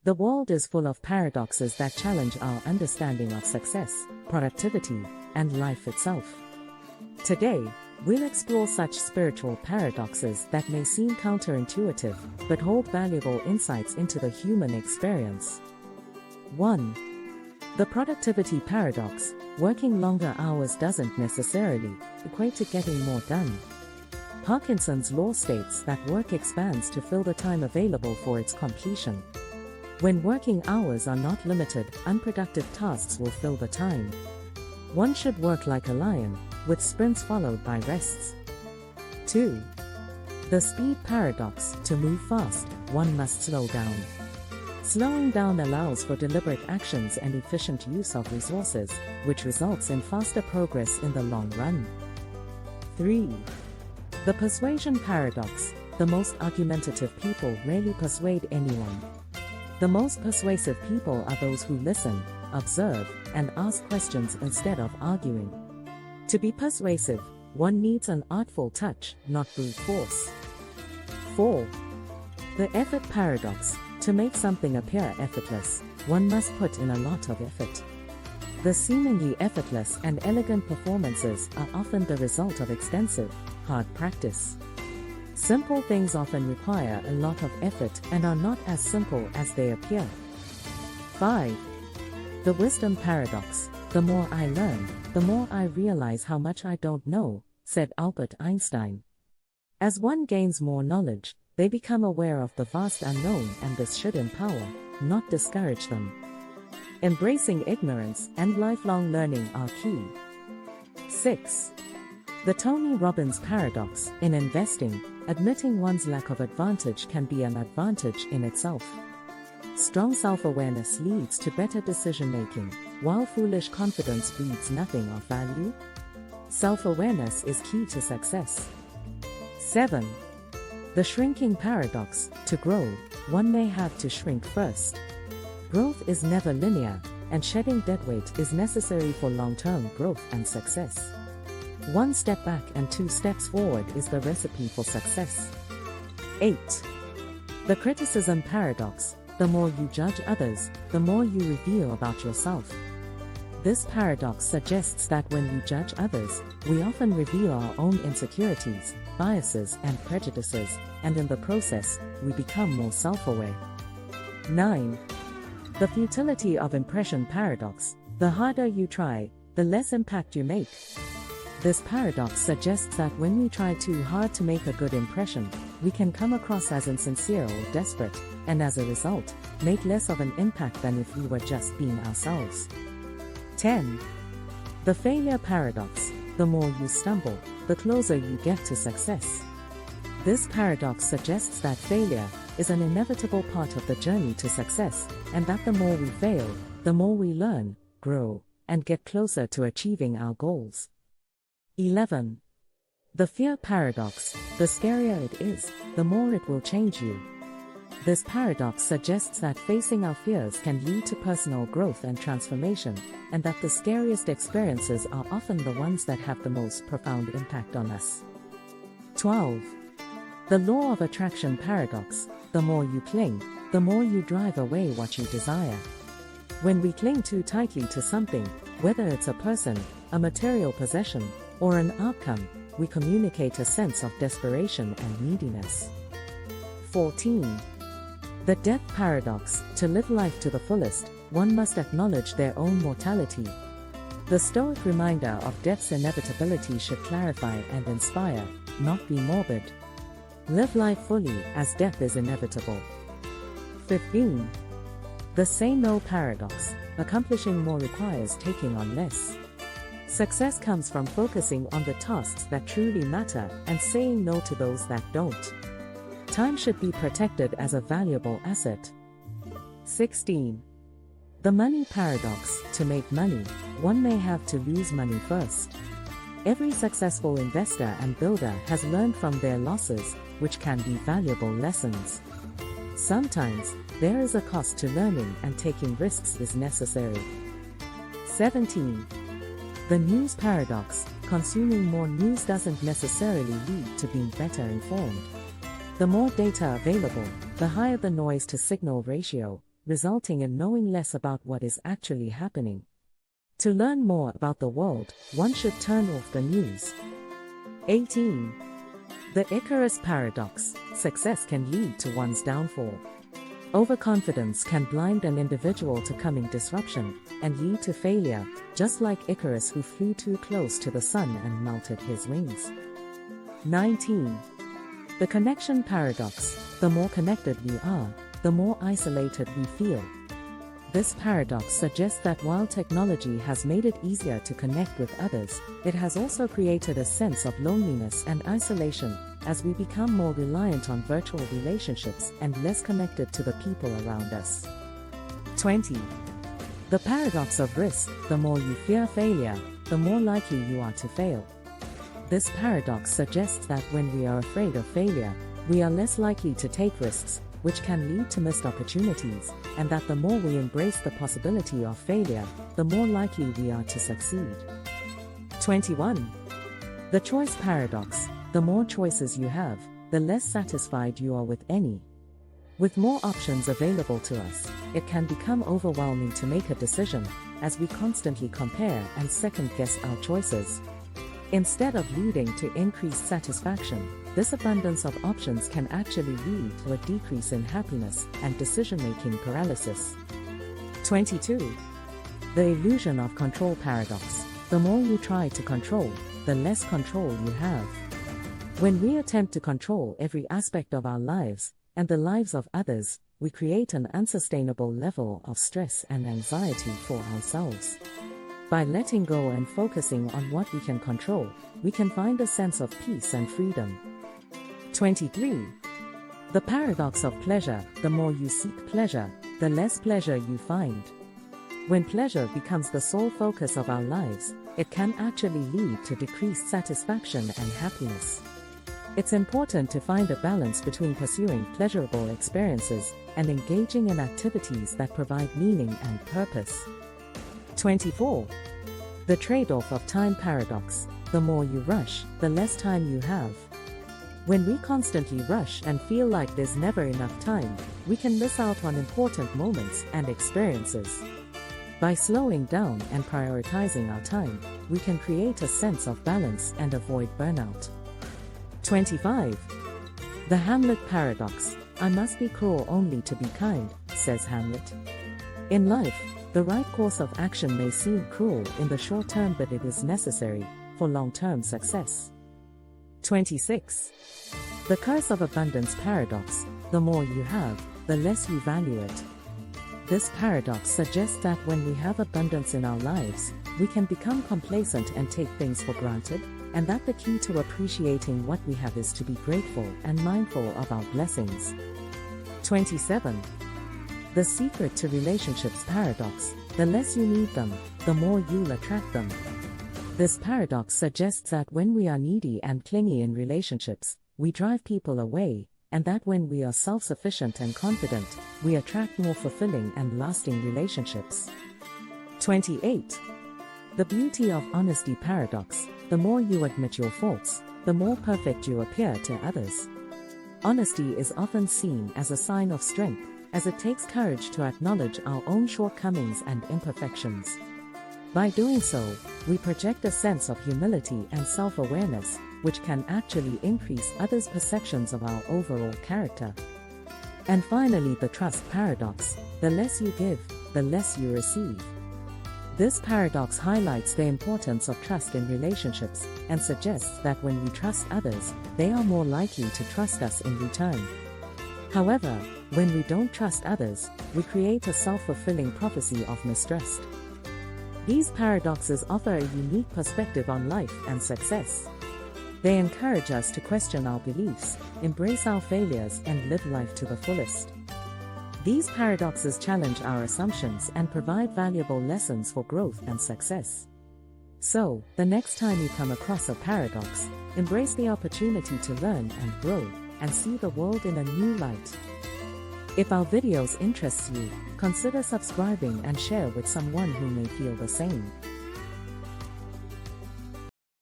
The world is full of paradoxes that challenge our understanding of success, productivity, and life itself. Today, we'll explore such spiritual paradoxes that may seem counterintuitive, but hold valuable insights into the human experience. 1. The productivity paradox. Working longer hours doesn't necessarily equate to getting more done. Parkinson's law states that work expands to fill the time available for its completion. When working hours are not limited, unproductive tasks will fill the time. One should work like a lion, with sprints followed by rests. 2. The speed paradox. To move fast, one must slow down. Slowing down allows for deliberate actions and efficient use of resources, which results in faster progress in the long run. 3. The persuasion paradox. The most argumentative people rarely persuade anyone. The most persuasive people are those who listen, observe, and ask questions instead of arguing. To be persuasive, one needs an artful touch, not brute force. 4. The effort paradox. To make something appear effortless, one must put in a lot of effort. The seemingly effortless and elegant performances are often the result of extensive, hard practice. Simple things often require a lot of effort and are not as simple as they appear. 5. The wisdom paradox. The more I learn, the more I realize how much I don't know, said Albert Einstein. As one gains more knowledge, they become aware of the vast unknown, and this should empower, not discourage them. Embracing ignorance and lifelong learning are key. 6. The Tony Robbins paradox. In investing, admitting one's lack of advantage can be an advantage in itself. Strong self-awareness leads to better decision-making, while foolish confidence breeds nothing of value. Self-awareness is key to success. 7. The shrinking paradox. To grow, one may have to shrink first. Growth is never linear, and shedding deadweight is necessary for long-term growth and success. One step back and 2 steps forward is the recipe for success. 8. The criticism paradox. The more you judge others, the more you reveal about yourself. This paradox suggests that when we judge others, we often reveal our own insecurities, biases, and prejudices, and in the process, we become more self-aware. 9. The futility of impression paradox. The harder you try, the less impact you make. This paradox suggests that when we try too hard to make a good impression, we can come across as insincere or desperate, and as a result, make less of an impact than if we were just being ourselves. 10. The failure paradox. The more you stumble, the closer you get to success. This paradox suggests that failure is an inevitable part of the journey to success, and that the more we fail, the more we learn, grow, and get closer to achieving our goals. 11. The fear paradox. The scarier it is, the more it will change you. This paradox suggests that facing our fears can lead to personal growth and transformation, and that the scariest experiences are often the ones that have the most profound impact on us. 12. The law of attraction paradox. The more you cling, the more you drive away what you desire. When we cling too tightly to something, whether it's a person, a material possession, or an outcome, we communicate a sense of desperation and neediness. 14. The death paradox. To live life to the fullest, one must acknowledge their own mortality. The Stoic reminder of death's inevitability should clarify and inspire, not be morbid. Live life fully, as death is inevitable. 15. The say no paradox. Accomplishing more requires taking on less. Success comes from focusing on the tasks that truly matter and saying no to those that don't. Time should be protected as a valuable asset. 16. The money paradox. To make money, one may have to lose money first. Every successful investor and builder has learned from their losses, which can be valuable lessons. Sometimes, there is a cost to learning, and taking risks is necessary. 17. The news paradox. Consuming more news doesn't necessarily lead to being better informed. The more data available, the higher the noise-to-signal ratio, resulting in knowing less about what is actually happening. To learn more about the world, one should turn off the news. 18. The Icarus Paradox. Success can lead to one's downfall. Overconfidence can blind an individual to coming disruption and lead to failure, just like Icarus, who flew too close to the sun and melted his wings. 19. The Connection Paradox. The more connected we are, the more isolated we feel. This paradox suggests that while technology has made it easier to connect with others, it has also created a sense of loneliness and isolation, as we become more reliant on virtual relationships and less connected to the people around us. 20. The Paradox of Risk. The more you fear failure, the more likely you are to fail. This paradox suggests that when we are afraid of failure, we are less likely to take risks, which can lead to missed opportunities, and that the more we embrace the possibility of failure, the more likely we are to succeed. 21. The Choice Paradox. The more choices you have, the less satisfied you are with any. With more options available to us, it can become overwhelming to make a decision, as we constantly compare and second-guess our choices. Instead of leading to increased satisfaction, this abundance of options can actually lead to a decrease in happiness and decision-making paralysis. 22. The Illusion of Control Paradox. The more you try to control, the less control you have. When we attempt to control every aspect of our lives and the lives of others, we create an unsustainable level of stress and anxiety for ourselves. By letting go and focusing on what we can control, we can find a sense of peace and freedom. 23. The Paradox of Pleasure. The more you seek pleasure, the less pleasure you find. When pleasure becomes the sole focus of our lives, it can actually lead to decreased satisfaction and happiness. It's important to find a balance between pursuing pleasurable experiences and engaging in activities that provide meaning and purpose. 24. The Trade-off of Time Paradox. The more you rush, the less time you have. When we constantly rush and feel like there's never enough time, we can miss out on important moments and experiences. By slowing down and prioritizing our time, we can create a sense of balance and avoid burnout. 25. The Hamlet Paradox. I must be cruel only to be kind, says Hamlet. In life, the right course of action may seem cruel in the short term, but it is necessary for long-term success. 26. The Curse of Abundance Paradox. The more you have, the less you value it. This paradox suggests that when we have abundance in our lives, we can become complacent and take things for granted, and that the key to appreciating what we have is to be grateful and mindful of our blessings. 27. The Secret to Relationships Paradox. The less you need them, the more you'll attract them. This paradox suggests that when we are needy and clingy in relationships, we drive people away, and that when we are self-sufficient and confident, we attract more fulfilling and lasting relationships. 28. The Beauty of Honesty Paradox. The more you admit your faults, the more perfect you appear to others. Honesty is often seen as a sign of strength, as it takes courage to acknowledge our own shortcomings and imperfections. By doing so, we project a sense of humility and self-awareness, which can actually increase others' perceptions of our overall character. And finally, the Trust Paradox. The less you give, the less you receive. This paradox highlights the importance of trust in relationships and suggests that when we trust others, they are more likely to trust us in return. However, when we don't trust others, we create a self-fulfilling prophecy of mistrust. These paradoxes offer a unique perspective on life and success. They encourage us to question our beliefs, embrace our failures, and live life to the fullest. These paradoxes challenge our assumptions and provide valuable lessons for growth and success. So, the next time you come across a paradox, embrace the opportunity to learn and grow, and see the world in a new light. If our videos interest you, consider subscribing and share with someone who may feel the same.